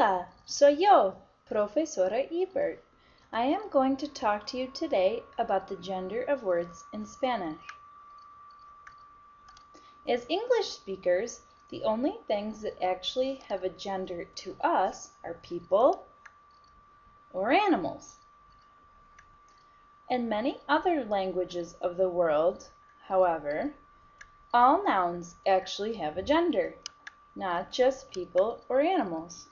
Hola, soy yo, Profesora Ebert. I am going to talk to you today about the gender of words in Spanish. As English speakers, the only things that actually have a gender to us are people or animals. In many other languages of the world, however, all nouns actually have a gender, not just people or animals.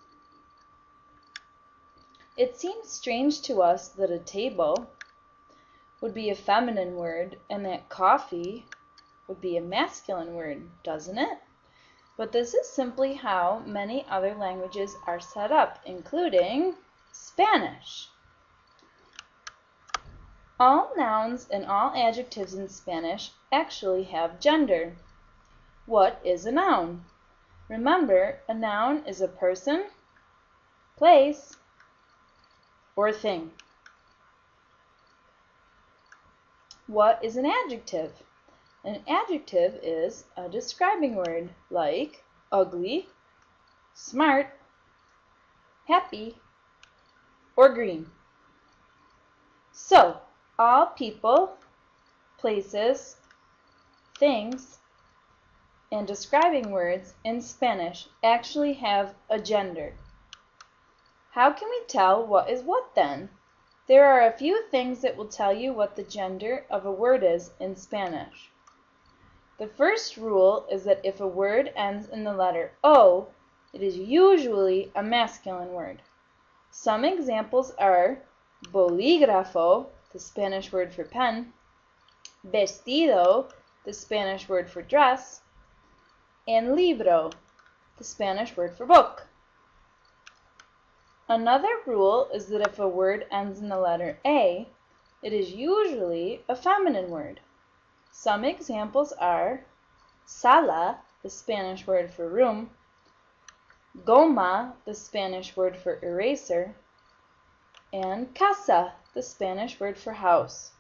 It seems strange to us that a table would be a feminine word and that coffee would be a masculine word, doesn't it? But this is simply how many other languages are set up, including Spanish. All nouns and all adjectives in Spanish actually have gender. What is a noun? Remember, a noun is a person, place, or thing. What is an adjective? An adjective is a describing word like ugly, smart, happy, or green. So, all people, places, things, and describing words in Spanish actually have a gender. How can we tell what is what then? There are a few things that will tell you what the gender of a word is in Spanish. The first rule is that if a word ends in the letter O, it is usually a masculine word. Some examples are bolígrafo, the Spanish word for pen, vestido, the Spanish word for dress, and libro, the Spanish word for book. Another rule is that if a word ends in the letter A, it is usually a feminine word. Some examples are sala, the Spanish word for room, goma, the Spanish word for eraser, and casa, the Spanish word for house.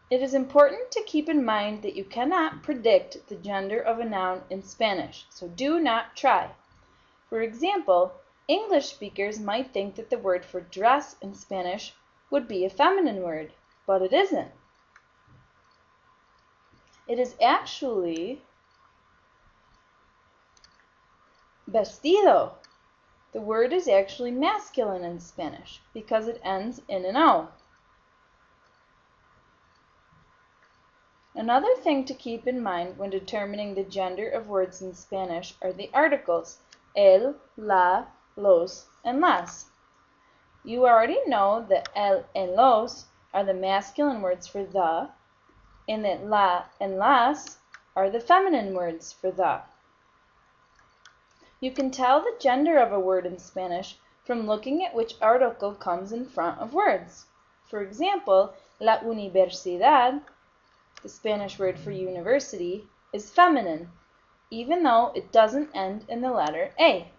It is important to keep in mind that you cannot predict the gender of a noun in Spanish, so do not try. For example, English speakers might think that the word for dress in Spanish would be a feminine word, but it isn't. It is actually vestido. The word is actually masculine in Spanish because it ends in an O. Another thing to keep in mind when determining the gender of words in Spanish are the articles el, la, los, and las. You already know that el and los are the masculine words for the, and that la and las are the feminine words for the. You can tell the gender of a word in Spanish from looking at which article comes in front of words. For example, la universidad, the Spanish word for university, is feminine, even though it doesn't end in the letter A.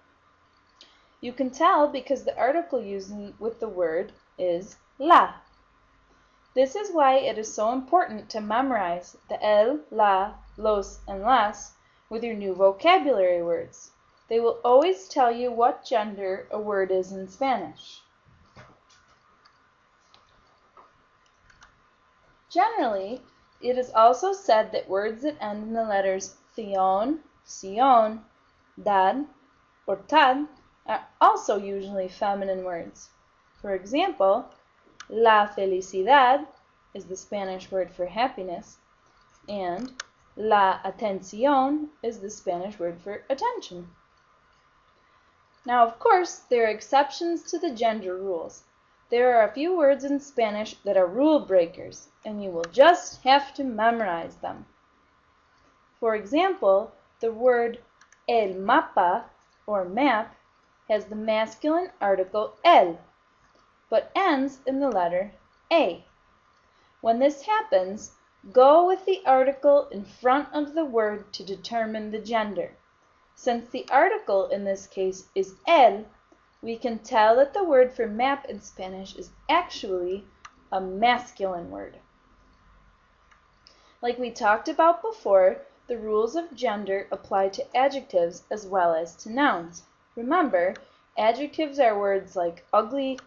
You can tell because the article used with the word is la. This is why it is so important to memorize the el, la, los, and las with your new vocabulary words. They will always tell you what gender a word is in Spanish. Generally, it is also said that words that end in the letters tion, sion, dad, or tad are also usually feminine words. For example, la felicidad is the Spanish word for happiness, and la atención is the Spanish word for attention. Now, of course, there are exceptions to the gender rules. There are a few words in Spanish that are rule breakers, and you will just have to memorize them. For example, the word el mapa, or map, has the masculine article el, but ends in the letter A. When this happens, go with the article in front of the word to determine the gender. Since the article in this case is el, we can tell that the word for map in Spanish is actually a masculine word. Like we talked about before, the rules of gender apply to adjectives as well as to nouns. Remember, adjectives are words like ugly,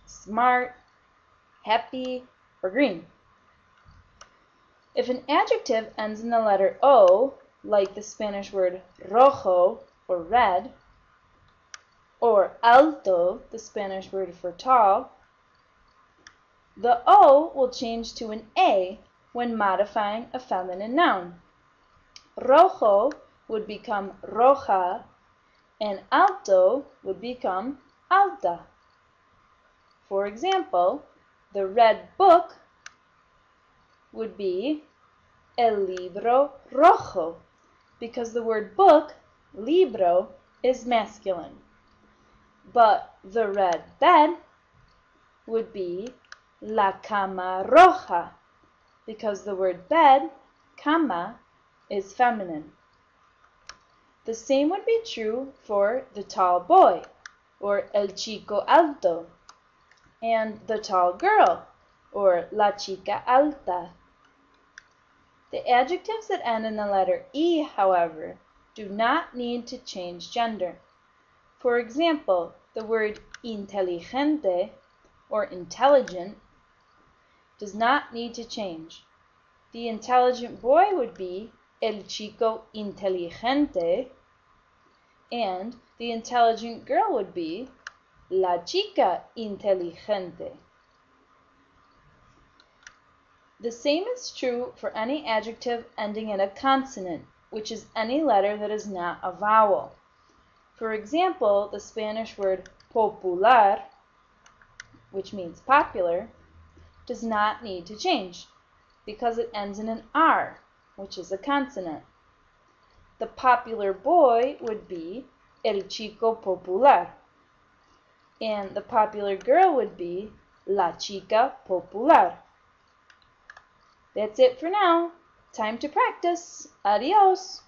smart, happy, or green. If an adjective ends in the letter O, like the Spanish word rojo, or red, or alto, the Spanish word for tall, the O will change to an A when modifying a feminine noun. Rojo would become roja, and alto would become alta. For example, the red book would be el libro rojo, because the word book, libro, is masculine. But the red bed would be la cama roja, because the word bed, cama, is feminine. The same would be true for the tall boy, or el chico alto, and the tall girl, or la chica alta. The adjectives that end in the letter E, however, do not need to change gender. For example, the word inteligente, or intelligent, does not need to change. The intelligent boy would be el chico inteligente, and the intelligent girl would be la chica inteligente. The same is true for any adjective ending in a consonant, which is any letter that is not a vowel. For example, the Spanish word popular, which means popular, does not need to change because it ends in an R, which is a consonant. The popular boy would be el chico popular, and the popular girl would be la chica popular. That's it for now. Time to practice. Adios.